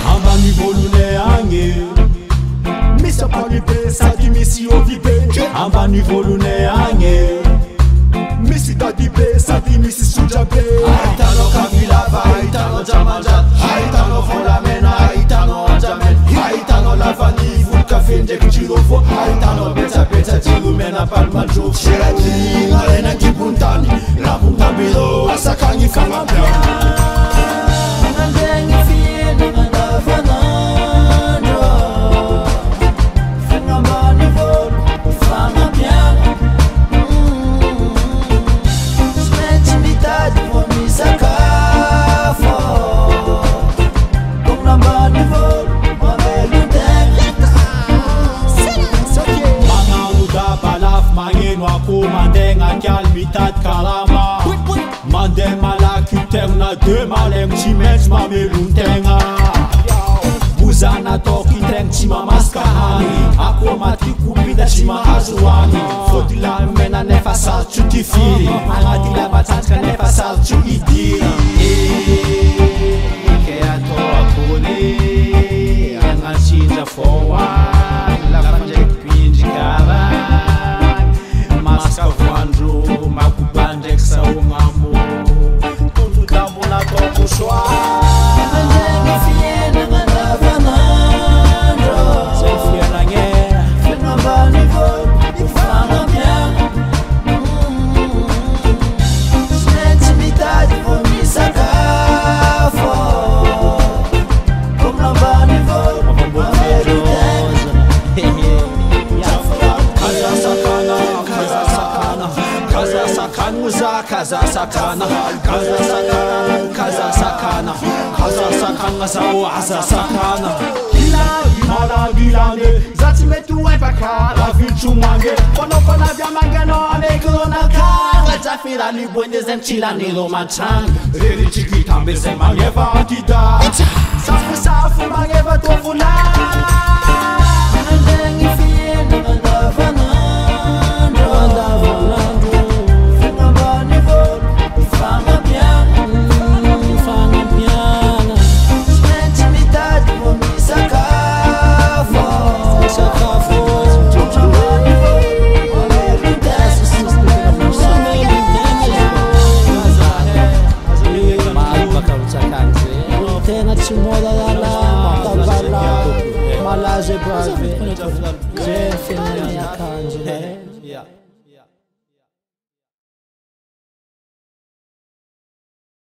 Ambani volune ange Misa palipe sadi misi ovipe Ambani volune ange Misi dadipe sadi misi sujape Aitano kavilava, aitano jamanja Aitano folamena, aitano anjamen Aitano lavani, vulka fenje kuchirofo Aitano beta beta jirumena palmajo Shirati, nalena kipuntani Lapuntabilo, asakanyi kamabia Kalama Mande malakutengna de maleng chimens mameluntenga Buzana toki teng chima maskahani Ako mati kupida chima azuani Fodila mena nefa sal chutifiri Angadila batanska nefa sal chuidiri Ke ato akuli Angachinja forward Lavanje pinji kara Maska voandro Makubandek sa ungamu Tutu tamu na toku shwa Anjenge fiena ngana vanandro Se fiena nge Fiena bani vol Ifana mia Intimidade vou me sacar fora Como na bani vol Kaza sakana, kaza sakana, kaza sakana, kaza sakana, sao asa sakana. Kila mala gilane, zati metu epaka, la vichu mange. Kono kona vya mange no ameklo na ka. Zafira ni bwende zem chila ni lo machang. Riri chiki tambe zem mangeva atida. Safu safu mangeva tofula. Andengi fiena mandavana. Malaje brave, je fais